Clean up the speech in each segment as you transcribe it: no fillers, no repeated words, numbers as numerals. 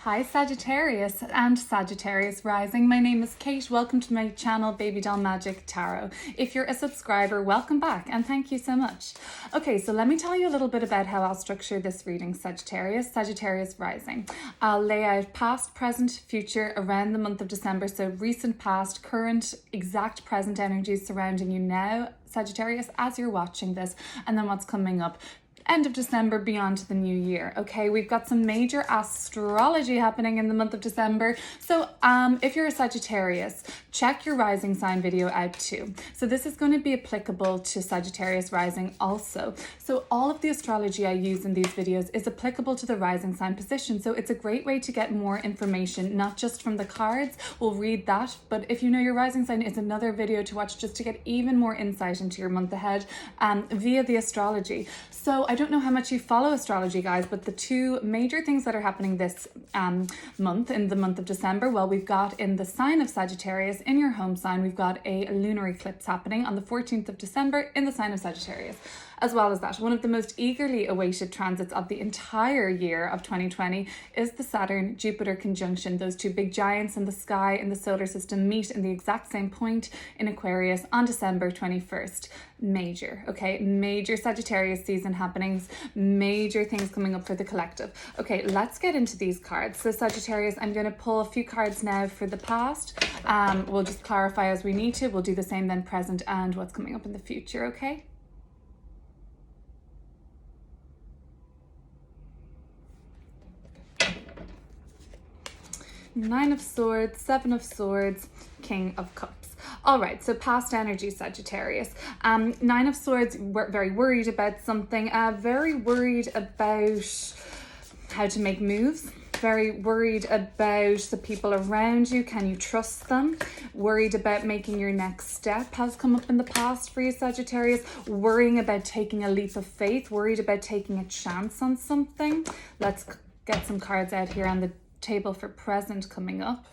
Hi Sagittarius and Sagittarius Rising. My name is Kate. Welcome to my channel Baby Doll Magic Tarot. If you're a subscriber, welcome back and thank you so much. Okay, so let me tell you a little bit about how I'll structure this reading, Sagittarius Rising. I'll lay out past, present, future around the month of December. So recent past, current, exact present energies surrounding you now, Sagittarius, as you're watching this, and then what's coming up end of December beyond the new year. Okay, we've got some major astrology happening in the month of December. So if you're a Sagittarius, check your rising sign video out too. So this is going to be applicable to Sagittarius rising also. So all of the astrology I use in these videos is applicable to the rising sign position. So it's a great way to get more information, not just from the cards. We'll read that, but if you know your rising sign, is another video to watch just to get even more insight into your month ahead via the astrology. So I don't know how much you follow astrology, guys, but the two major things that are happening this month, in the month of December, well, we've got in the sign of Sagittarius, in your home sign, we've got a lunar eclipse happening on the 14th of December in the sign of Sagittarius. As well as that, one of the most eagerly awaited transits of the entire year of 2020 is the Saturn Jupiter conjunction. Those two big giants in the sky in the solar system meet in the exact same point in Aquarius on December 21st. Major, okay? Major Sagittarius season happenings, major things coming up for the collective. Okay, let's get into these cards. So Sagittarius, I'm going to pull a few cards now for the past. We'll just clarify as we need to. We'll do the same then present and what's coming up in the future, okay? Nine of Swords, Seven of Swords, King of Cups. All right, so past energy, Sagittarius. Nine of Swords, we're very worried about something, very worried about how to make moves, very worried about the people around you. Can you trust them? Worried about making your next step has come up in the past for you, Sagittarius. Worrying about taking a leap of faith, worried about taking a chance on something. Let's get some cards out here on the table for present coming up.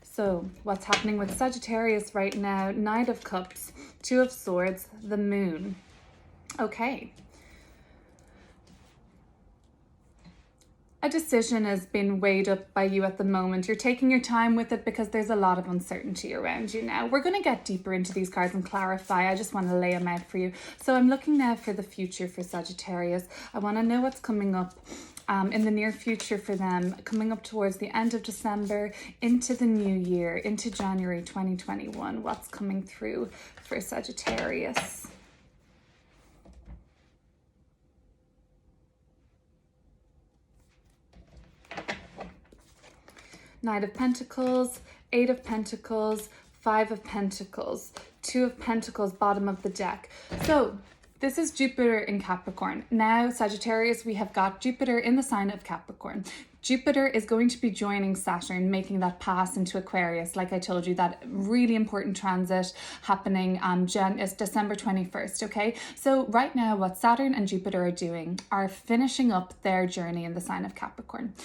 So what's happening with Sagittarius right now? Knight of Cups, Two of Swords, the Moon. Okay. A decision has been weighed up by you at the moment. You're taking your time with it because there's a lot of uncertainty around you now. We're going to get deeper into these cards and clarify. I just want to lay them out for you. So I'm looking now for the future for Sagittarius. I want to know what's coming up in the near future for them, coming up towards the end of December, into the new year, into January 2021. What's coming through for Sagittarius? Knight of Pentacles, Eight of Pentacles, Five of Pentacles, Two of Pentacles, bottom of the deck. So this is Jupiter in Capricorn. Now, Sagittarius, we have got Jupiter in the sign of Capricorn. Jupiter is going to be joining Saturn, making that pass into Aquarius. Like I told you, that really important transit happening is December 21st, okay? So right now, what Saturn and Jupiter are doing are finishing up their journey in the sign of Capricorn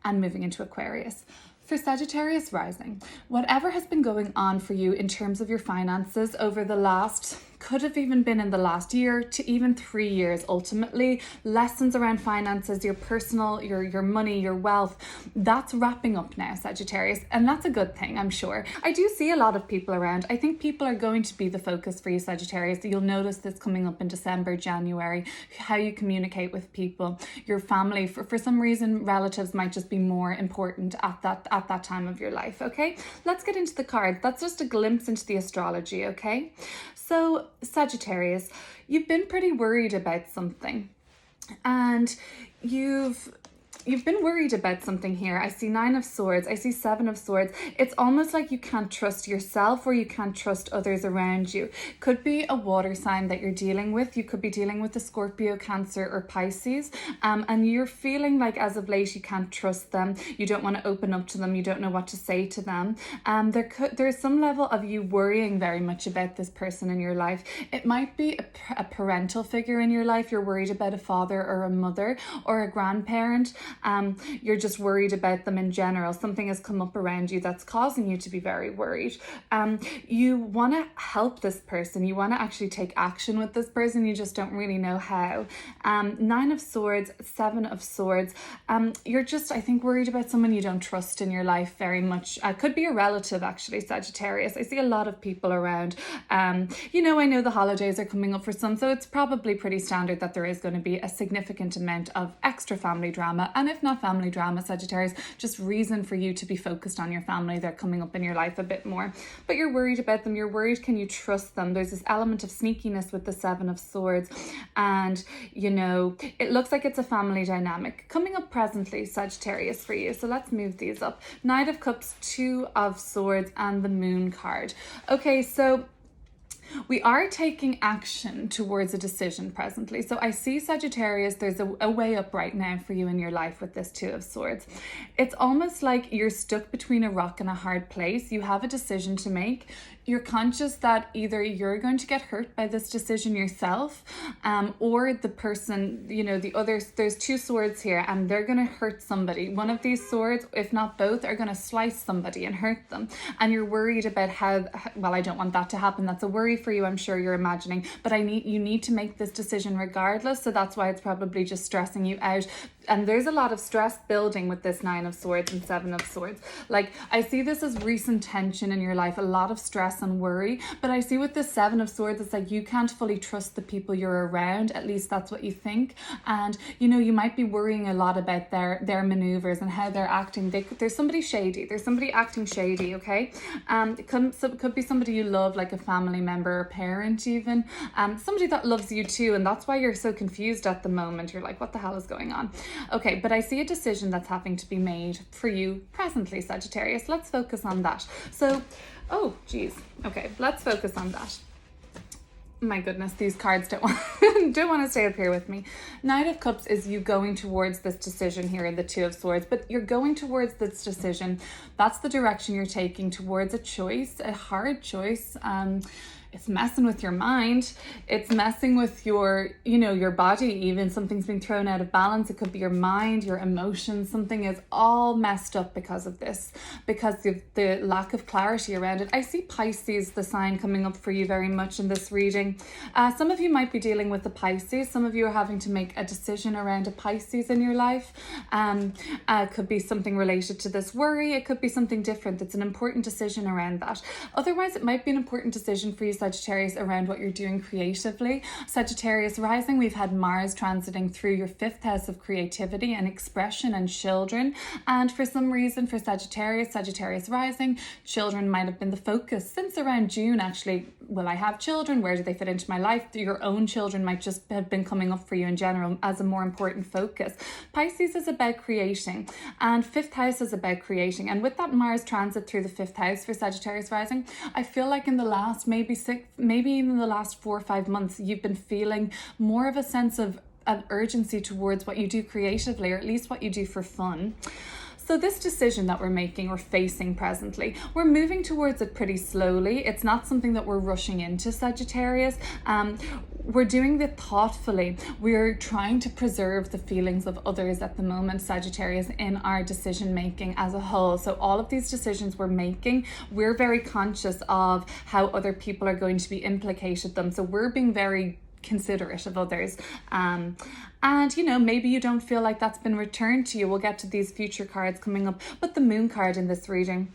and moving into Aquarius. For Sagittarius rising, whatever has been going on for you in terms of your finances over the last, could have even been in the last year to even 3 years, ultimately, lessons around finances, your personal, your money, your wealth, that's wrapping up now, Sagittarius, and that's a good thing, I'm sure. I do see a lot of people around. I think people are going to be the focus for you, Sagittarius. You'll notice this coming up in December, January, how you communicate with people, your family. For some reason, relatives might just be more important at that time of your life, okay? Let's get into the cards. That's just a glimpse into the astrology, okay? So Sagittarius, you've been pretty worried about something, and you've been worried about something here. I see Nine of Swords. I see Seven of Swords. It's almost like you can't trust yourself or you can't trust others around you. Could be a water sign that you're dealing with. You could be dealing with a Scorpio, Cancer, or Pisces. And you're feeling like as of late you can't trust them. You don't want to open up to them. You don't know what to say to them. There's some level of you worrying very much about this person in your life. It might be a parental figure in your life. You're worried about a father or a mother or a grandparent. You're just worried about them in general. Something has come up around you that's causing you to be very worried. You want to help this person. You want to actually take action with this person. You just don't really know how. Nine of Swords, Seven of Swords. You're just, I think, worried about someone you don't trust in your life very much. Could be a relative, actually, Sagittarius. I see a lot of people around. You know, I know the holidays are coming up for some, so it's probably pretty standard that there is going to be a significant amount of extra family drama. And if not family drama, Sagittarius, just reason for you to be focused on your family. They're coming up in your life a bit more. But you're worried about them. You're worried, can you trust them? There's this element of sneakiness with the Seven of Swords. And, you know, it looks like it's a family dynamic coming up presently, Sagittarius, for you. So let's move these up. Knight of Cups, Two of Swords, and the Moon card. Okay, so we are taking action towards a decision presently. So I see, Sagittarius, there's a way up right now for you in your life with this Two of Swords. It's almost like you're stuck between a rock and a hard place. You have a decision to make. You're conscious that either you're going to get hurt by this decision yourself, or the person, you know, the others. There's two swords here and they're going to hurt somebody. One of these swords, if not both, are going to slice somebody and hurt them. And you're worried about how, well, I don't want that to happen. That's a worry for you, I'm sure you're imagining, but you need to make this decision regardless. So that's why it's probably just stressing you out. And there's a lot of stress building with this Nine of Swords and Seven of Swords. Like, I see this as recent tension in your life, a lot of stress and worry. But I see with this Seven of Swords, it's like you can't fully trust the people you're around. At least that's what you think. And, you know, you might be worrying a lot about their maneuvers and how they're acting. There's somebody shady. There's somebody acting shady, okay? It could be somebody you love, like a family member or parent even. Somebody that loves you too. And that's why you're so confused at the moment. You're like, what the hell is going on? Okay, but I see a decision that's having to be made for you presently, Sagittarius. Let's focus on that. So, oh, geez. Okay, let's focus on that. My goodness, these cards don't want to stay up here with me. Knight of Cups is you going towards this decision here in the Two of Swords, but you're going towards this decision. That's the direction you're taking towards a choice, a hard choice. It's messing with your mind. It's messing with your, you know, your body even. Something's been thrown out of balance. It could be your mind, your emotions. Something is all messed up because of this, because of the lack of clarity around it. I see Pisces, the sign, coming up for you very much in this reading. Some of you might be dealing with the Pisces. Some of you are having to make a decision around a Pisces in your life. It could be something related to this worry. It could be something different. It's an important decision around that. Otherwise, it might be an important decision for you, Sagittarius, around what you're doing creatively. Sagittarius rising, we've had Mars transiting through your fifth house of creativity and expression and children. And for some reason, for Sagittarius rising, children might have been the focus since around June, actually. Will I have children? Where do they fit into my life? Your own children might just have been coming up for you in general as a more important focus. Pisces is about creating, and fifth house is about creating. And with that Mars transit through the fifth house for Sagittarius rising, I feel like in the last maybe even the last 4 or 5 months, you've been feeling more of a sense of urgency towards what you do creatively, or at least what you do for fun. So this decision that we're making or facing presently, we're moving towards it pretty slowly. It's not something that we're rushing into, Sagittarius. We're doing it thoughtfully. We're trying to preserve the feelings of others at the moment, Sagittarius, in our decision making as a whole. So all of these decisions we're making, we're very conscious of how other people are going to be implicated them. So we're being very considerate of others. And, you know, maybe you don't feel like that's been returned to you. We'll get to these future cards coming up. But the Moon card in this reading,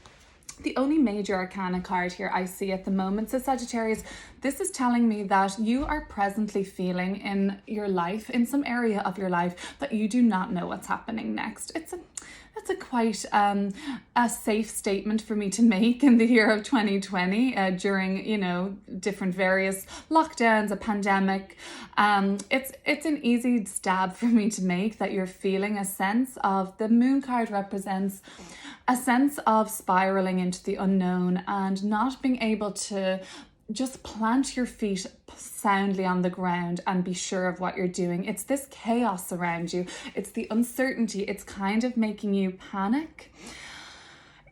the only major arcana card here I see at the moment. So Sagittarius, this is telling me that you are presently feeling in your life, in some area of your life, that you do not know what's happening next. That's a quite a safe statement for me to make in the year of 2020 during, you know, different various lockdowns, a pandemic. It's an easy stab for me to make that you're feeling a sense of, the Moon card represents a sense of spiraling into the unknown and not being able to just plant your feet soundly on the ground and be sure of what you're doing. It's this chaos around you. It's the uncertainty. It's kind of making you panic.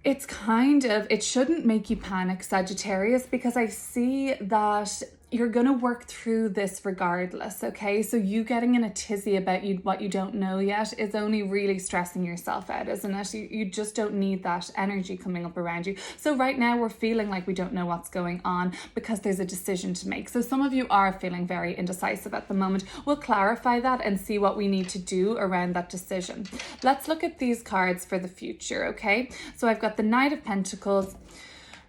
It shouldn't make you panic, Sagittarius, because I see that you're going to work through this regardless, okay? So you getting in a tizzy about what you don't know yet is only really stressing yourself out, isn't it? You just don't need that energy coming up around you. So right now we're feeling like we don't know what's going on because there's a decision to make. So some of you are feeling very indecisive at the moment. We'll clarify that and see what we need to do around that decision. Let's look at these cards for the future, okay? So I've got the Knight of Pentacles.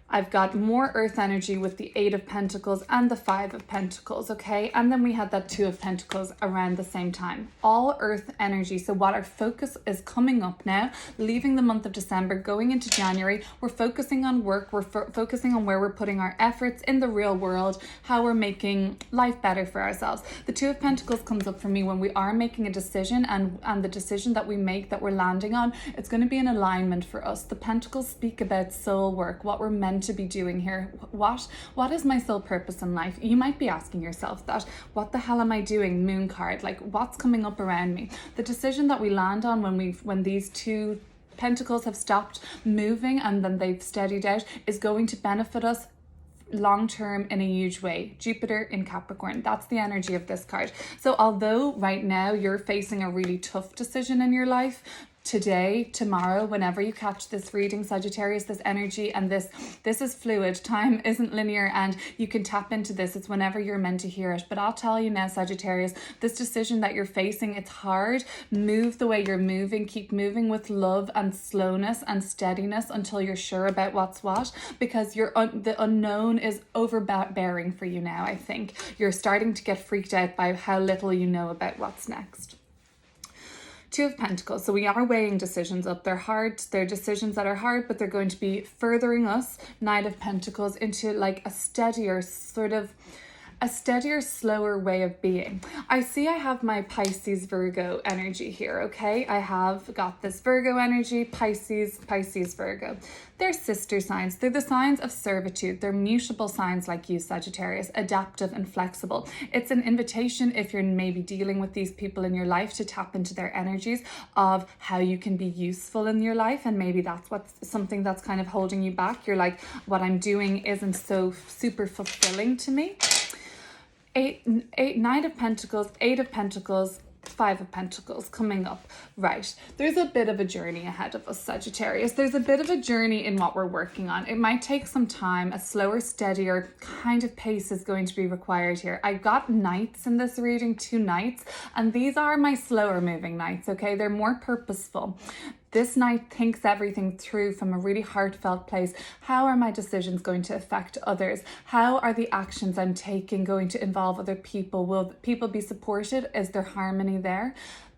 I've got more earth energy with the 8 of Pentacles and the 5 of Pentacles, okay? And then we had that 2 of Pentacles around the same time. All earth energy. So what our focus is coming up now, leaving the month of December, going into January, we're focusing on work. We're focusing on where we're putting our efforts in the real world, how we're making life better for ourselves. The 2 of Pentacles comes up for me when we are making a decision, and the decision that we make, that we're landing on, it's going to be in alignment for us. The Pentacles speak about soul work, what we're meant to be doing here. What is my sole purpose in life? You might be asking yourself that. What the hell am I doing? Moon card. Like, what's coming up around me? The decision that we land on when these 2 Pentacles have stopped moving and then they've steadied out is going to benefit us long term in a huge way. Jupiter in Capricorn, that's the energy of this card. So although right now you're facing a really tough decision in your life, today, tomorrow, whenever you catch this reading, Sagittarius, this energy, and this is fluid. Time isn't linear, and you can tap into this. It's whenever you're meant to hear it. But I'll tell you now, Sagittarius, this decision that you're facing, it's hard. Move the way you're moving. Keep moving with love and slowness and steadiness until you're sure about what's what, because the unknown is overbearing for you now. I think you're starting to get freaked out by how little you know about what's next. 2 of Pentacles. So we are weighing decisions up. They're hard. They're decisions that are hard, but they're going to be furthering us, Knight of Pentacles, into like a steadier, slower way of being. I have my Pisces, Virgo energy here, okay? I have got this Virgo energy, Pisces, Virgo. They're sister signs. They're the signs of servitude. They're mutable signs like you, Sagittarius, adaptive and flexible. It's an invitation, if you're maybe dealing with these people in your life, to tap into their energies of how you can be useful in your life. And maybe that's something that's kind of holding you back. You're like, what I'm doing isn't so super fulfilling to me. 9 of Pentacles, 8 of Pentacles, 5 of Pentacles coming up. Right. There's a bit of a journey ahead of us, Sagittarius. There's a bit of a journey in what we're working on. It might take some time. A slower, steadier kind of pace is going to be required here. I got Knights in this reading, 2 Knights, and these are my slower moving Knights, okay? They're more purposeful. This Knight thinks everything through from a really heartfelt place. How are my decisions going to affect others? How are the actions I'm taking going to involve other people? Will people be supported? Is there harmony there?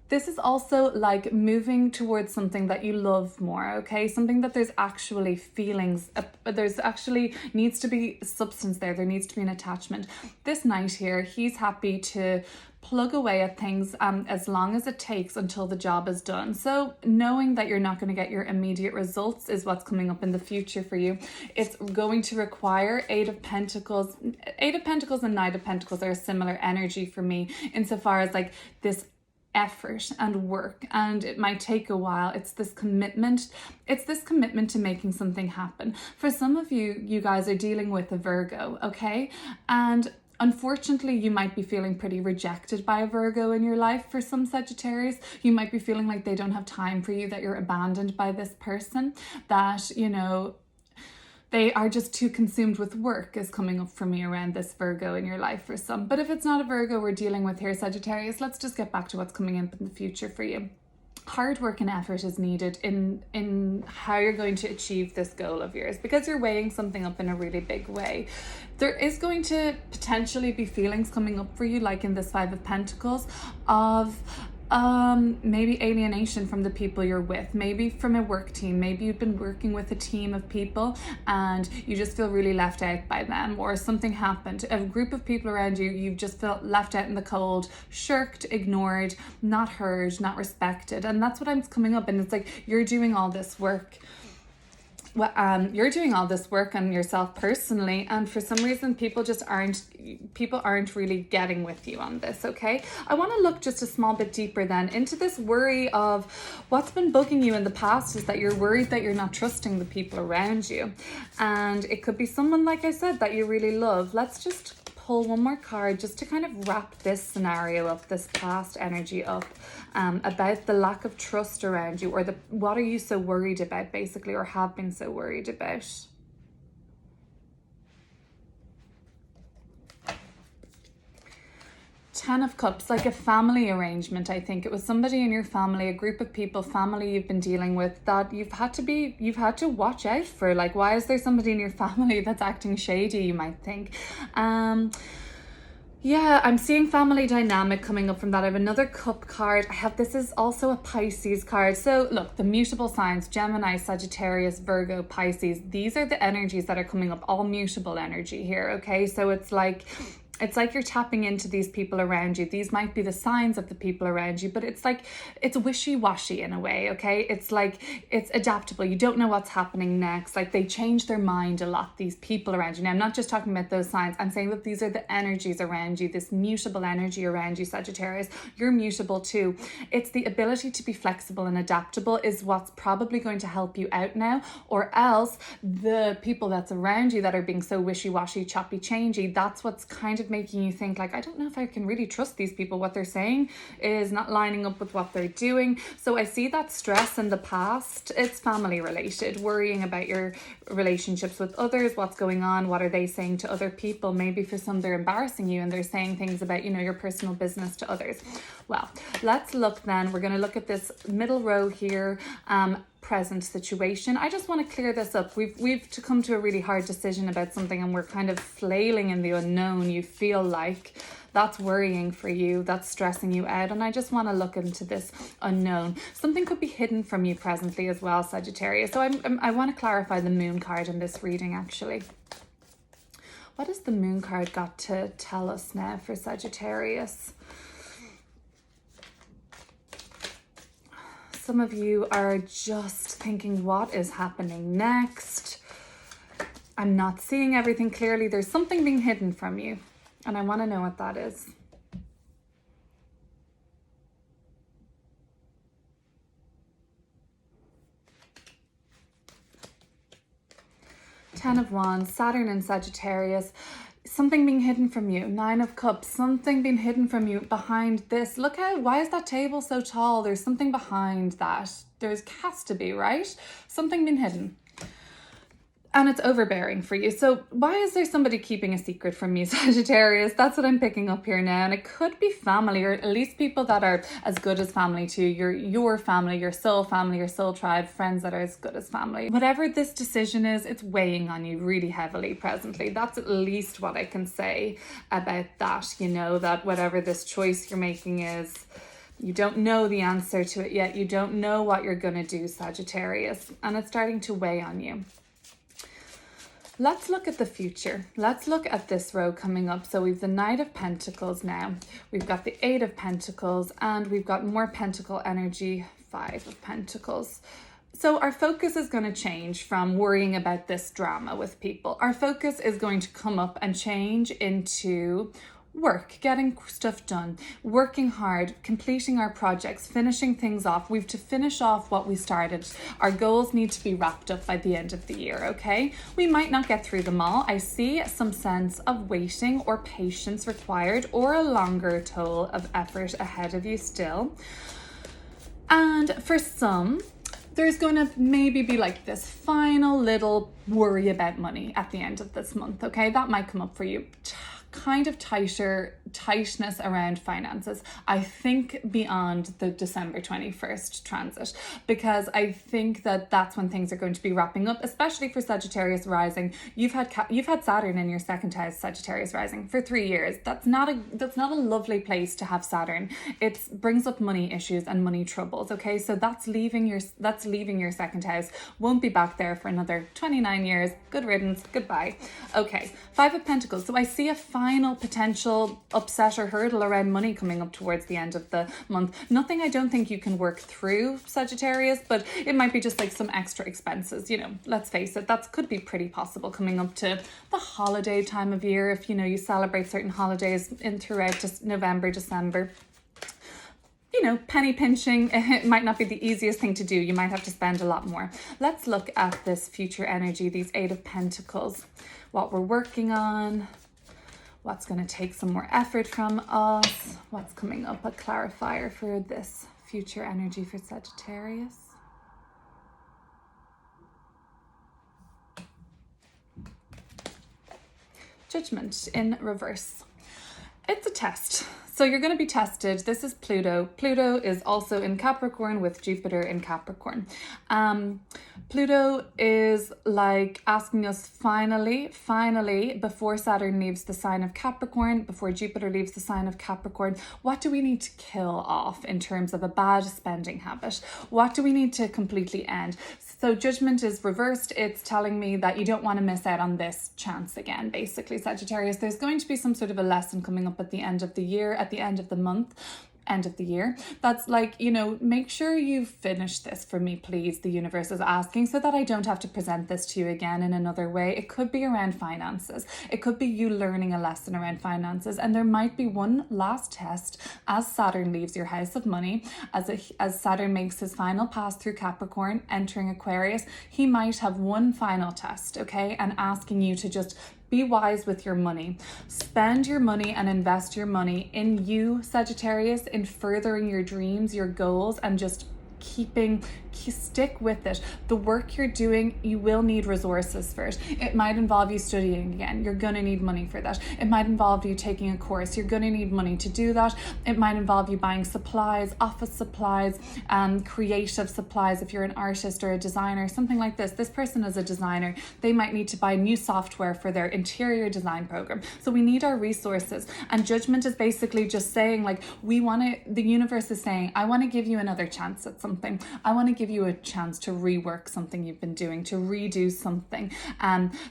This is also like moving towards something that you love more, okay? Something that there's actually feelings, there's actually needs to be substance there. There needs to be an attachment. This Knight here, he's happy to plug away at things as long as it takes until the job is done. So knowing that you're not going to get your immediate results is what's coming up in the future for you. It's going to require 8 of Pentacles. 8 of Pentacles and 9 of Pentacles are a similar energy for me insofar as like this effort and work, and it might take a while. It's this commitment to making something happen. For some of you guys are dealing with a Virgo, okay? And unfortunately, you might be feeling pretty rejected by a Virgo in your life. For some Sagittarius, you might be feeling like they don't have time for you, that you're abandoned by this person, that, you know, they are just too consumed with work is coming up for me around this Virgo in your life for some. But if it's not a Virgo we're dealing with here, Sagittarius, let's just get back to what's coming up in the future for you. Hard work and effort is needed in how you're going to achieve this goal of yours, because you're weighing something up in a really big way. There is going to potentially be feelings coming up for you, like in this 5 of Pentacles, of maybe alienation from the people you're with, maybe from a work team. Maybe you've been working with a team of people and you just feel really left out by them, or something happened, a group of people around you, you've just felt left out in the cold, shirked, ignored, not heard, not respected. And that's what I'm coming up, and it's like you're doing all this work. You're doing all this work on yourself personally, and for some reason people aren't really getting with you on this, okay? I want to look just a small bit deeper then into this worry of what's been bugging you in the past. Is that you're worried that you're not trusting the people around you, and it could be someone, like I said, that you really love. Let's just pull one more card just to kind of wrap this scenario up, this past energy up, about the lack of trust around you, or what are you so worried about basically, or have been so worried about. Ten of Cups, like a family arrangement. I think it was somebody in your family, a group of people, family you've been dealing with, that you've had to watch out for. Like, why is there somebody in your family that's acting shady, you might think. Yeah, I'm seeing family dynamic coming up from that. I have another cup card. This is also a Pisces card. So look, the mutable signs, Gemini, Sagittarius, Virgo, Pisces, these are the energies that are coming up, all mutable energy here, okay? So it's like you're tapping into these people around you. These might be the signs of the people around you, but it's like, it's wishy-washy in a way, okay? It's like, it's adaptable. You don't know what's happening next. Like, they change their mind a lot, these people around you. Now, I'm not just talking about those signs. I'm saying that these are the energies around you, this mutable energy around you, Sagittarius. You're mutable too. It's the ability to be flexible and adaptable is what's probably going to help you out now, or else the people that's around you that are being so wishy-washy, choppy, changey, that's what's kind of making you think like, I don't know if I can really trust these people. What they're saying is not lining up with what they're doing. So I see that stress in the past. It's family related, worrying about your relationships with others, what's going on, what are they saying to other people. Maybe for some they're embarrassing you and they're saying things about, you know, your personal business to others. Well, let's look then. We're going to look at this middle row here. Present situation. I just want to clear this up. We've to come to a really hard decision about something, and we're kind of flailing in the unknown. You feel like that's worrying for you, that's stressing you out, and I just want to look into this unknown. Something could be hidden from you presently as well, Sagittarius. So I want to clarify the moon card in this reading actually. What has the moon card got to tell us now for Sagittarius? Some of you are just thinking, what is happening next? I'm not seeing everything clearly. There's something being hidden from you, and I want to know what that is. Ten of Wands, Saturn and Sagittarius. Something being hidden from you. Nine of Cups, something being hidden from you behind this. Look how, why is that table so tall? There's something behind that. There's has to be, right? Something being hidden. And it's overbearing for you. So why is there somebody keeping a secret from you, Sagittarius? That's what I'm picking up here now. And it could be family, or at least people that are as good as family to you. Your family, your soul family, your soul tribe, friends that are as good as family. Whatever this decision is, it's weighing on you really heavily presently. That's at least what I can say about that. You know, that whatever this choice you're making is, you don't know the answer to it yet. You don't know what you're going to do, Sagittarius. And it's starting to weigh on you. Let's look at the future. Let's look at this row coming up. So we've the Knight of Pentacles now. We've got the Eight of Pentacles, and we've got more Pentacle energy, Five of Pentacles. So our focus is going to change from worrying about this drama with people. Our focus is going to come up and change into work, getting stuff done, working hard, completing our projects, finishing things off. We've to finish off what we started. Our goals need to be wrapped up by the end of the year, okay? We might not get through them all. I see some sense of waiting or patience required, or a longer toll of effort ahead of you still. And for some, there's going to maybe be like this final little worry about money at the end of this month, okay? That might come up for you. Kind of tightness around finances, I think, beyond the December 21st transit, because I think that that's when things are going to be wrapping up, especially for Sagittarius rising. You've had Saturn in your second house, Sagittarius rising, for 3 years. That's not a lovely place to have Saturn. It brings up money issues and money troubles, okay? So that's leaving your second house. Won't be back there for another 29 years. Good riddance. Goodbye. Okay, Five of Pentacles. So I see a final potential upset or hurdle around money coming up towards the end of the month. Nothing I don't think you can work through, Sagittarius, but it might be just like some extra expenses, you know, let's face it, that could be pretty possible coming up to the holiday time of year. If, you know, you celebrate certain holidays in throughout just November, December, you know, penny pinching, it might not be the easiest thing to do. You might have to spend a lot more. Let's look at this future energy, these Eight of Pentacles, what we're working on, What's going to take some more effort from us? What's coming up? A clarifier for this future energy for Sagittarius. Judgment in reverse. It's a test. So you're going to be tested. This is Pluto. Pluto is also in Capricorn with Jupiter in Capricorn. Pluto is like asking us finally, before Saturn leaves the sign of Capricorn, before Jupiter leaves the sign of Capricorn, what do we need to kill off in terms of a bad spending habit? What do we need to completely end? So judgment is reversed. It's telling me that you don't want to miss out on this chance again, basically, Sagittarius. There's going to be some sort of a lesson coming up at the end of the year, at the end of the month, end of the year. That's like, you know, make sure you finish this for me, please, the universe is asking, so that I don't have to present this to you again in another way. It could be around finances. It could be you learning a lesson around finances. And there might be one last test as Saturn leaves your house of money, as Saturn makes his final pass through Capricorn, entering Aquarius. He might have one final test, okay, and asking you to just be wise with your money. Spend your money and invest your money in you, Sagittarius, in furthering your dreams, your goals, and just stick with it. The work you're doing, you will need resources for it. It might involve you studying again. You're going to need money for that. It might involve you taking a course. You're going to need money to do that. It might involve you buying supplies, office supplies, creative supplies. If you're an artist or a designer, something like this. This person is a designer. They might need to buy new software for their interior design program. So we need our resources. And judgment is basically just saying, like, the universe is saying, I want to give you another chance at something. I want to give you a chance to rework something you've been doing, to redo something.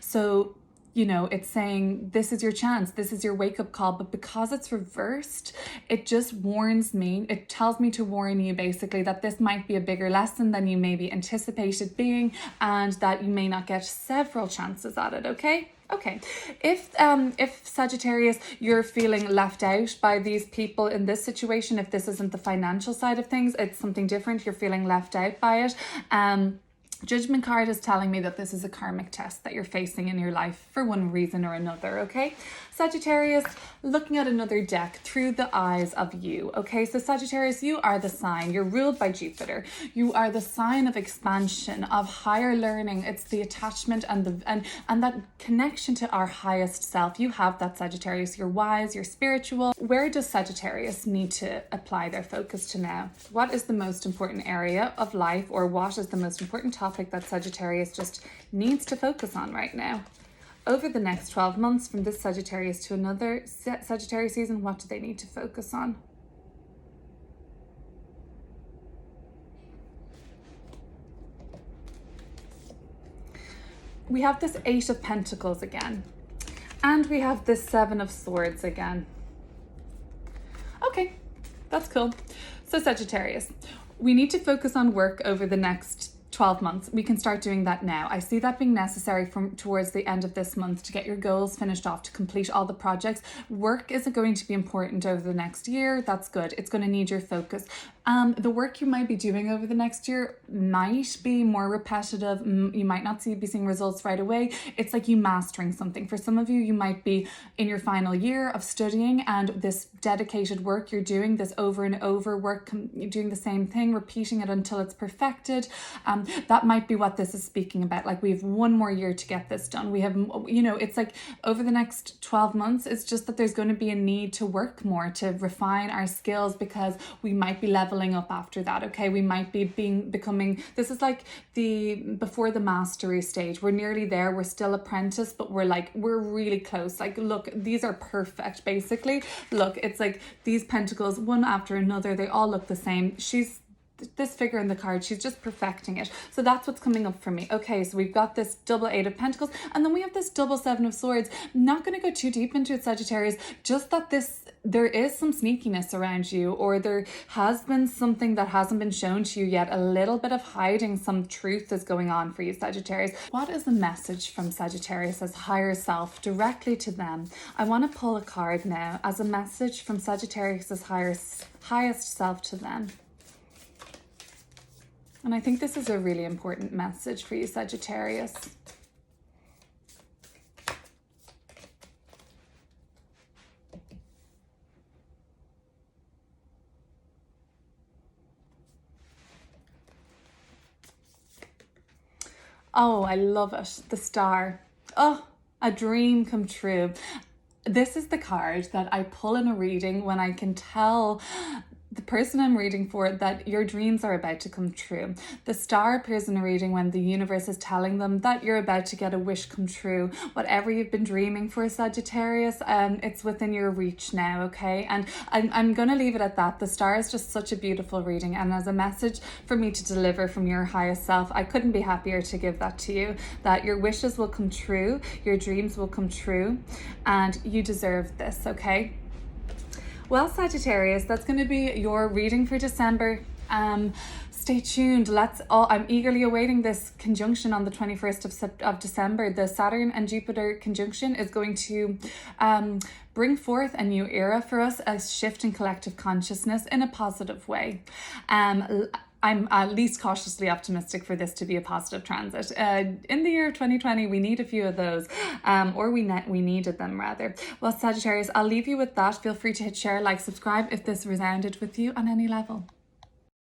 So, you know, it's saying this is your chance, this is your wake-up call. But because it's reversed, it just warns me, it tells me to warn you basically that this might be a bigger lesson than you maybe anticipated being, and that you may not get several chances at it, okay? Okay, if Sagittarius, you're feeling left out by these people in this situation, if this isn't the financial side of things, it's something different, you're feeling left out by it, Judgment card is telling me that this is a karmic test that you're facing in your life for one reason or another, okay? Sagittarius, looking at another deck through the eyes of you, okay? So Sagittarius, you are the sign. You're ruled by Jupiter. You are the sign of expansion, of higher learning. It's the attachment and that connection to our highest self. You have that, Sagittarius. You're wise, you're spiritual. Where does Sagittarius need to apply their focus to now? What is the most important area of life, or what is the most important topic that Sagittarius just needs to focus on right now? Over the next 12 months, from this Sagittarius to another Sagittarius season, what do they need to focus on? We have this Eight of Pentacles again, and we have this Seven of Swords again. Okay, that's cool. So Sagittarius, we need to focus on work over the next 12 months. We can start doing that now. I see that being necessary from towards the end of this month to get your goals finished off, to complete all the projects. Work is going to be important over the next year. That's good. It's going to need your focus. The work you might be doing over the next year might be more repetitive. You might not be seeing results right away. It's like you mastering something. For some of you, you might be in your final year of studying, and this dedicated work you're doing, this over and over work, doing the same thing, repeating it until it's perfected. That might be what this is speaking about. Like, we have one more year to get this done. We have, you know, it's like over the next 12 months, it's just that there's going to be a need to work more, to refine our skills, because we might be leveling up after that, okay? We might be becoming, this is like before the mastery stage. We're nearly there. We're still apprentice, but we're really close. Like, look, these are perfect, basically. Look, it's like these pentacles, one after another, they all look the same. This figure in the card, she's just perfecting it. So that's what's coming up for me. Okay, so we've got this double Eight of Pentacles, and then we have this double Seven of Swords. I'm not going to go too deep into it, Sagittarius, just that there is some sneakiness around you, or there has been something that hasn't been shown to you yet. A little bit of hiding, some truth is going on for you, Sagittarius. What is the message from Sagittarius as higher self directly to them? I want to pull a card now as a message from Sagittarius as highest self to them. And I think this is a really important message for you, Sagittarius. Oh, I love it. The star. Oh, a dream come true. This is the card that I pull in a reading when I can tell the person I'm reading for that your dreams are about to come true. The star appears in a reading when the universe is telling them that you're about to get a wish come true. Whatever you've been dreaming for, Sagittarius, it's within your reach now, okay? And I'm going to leave it at that. The star is just such a beautiful reading, and as a message for me to deliver from your highest self, I couldn't be happier to give that to you, that your wishes will come true, your dreams will come true, and you deserve this, okay? Well, Sagittarius, that's going to be your reading for December. Stay tuned. I'm eagerly awaiting this conjunction on the 21st of December. The Saturn and Jupiter conjunction is going to bring forth a new era for us, a shift in collective consciousness in a positive way. I'm at least cautiously optimistic for this to be a positive transit. In the year 2020, we need a few of those, or we needed them rather. Well, Sagittarius, I'll leave you with that. Feel free to hit share, like, subscribe if this resounded with you on any level.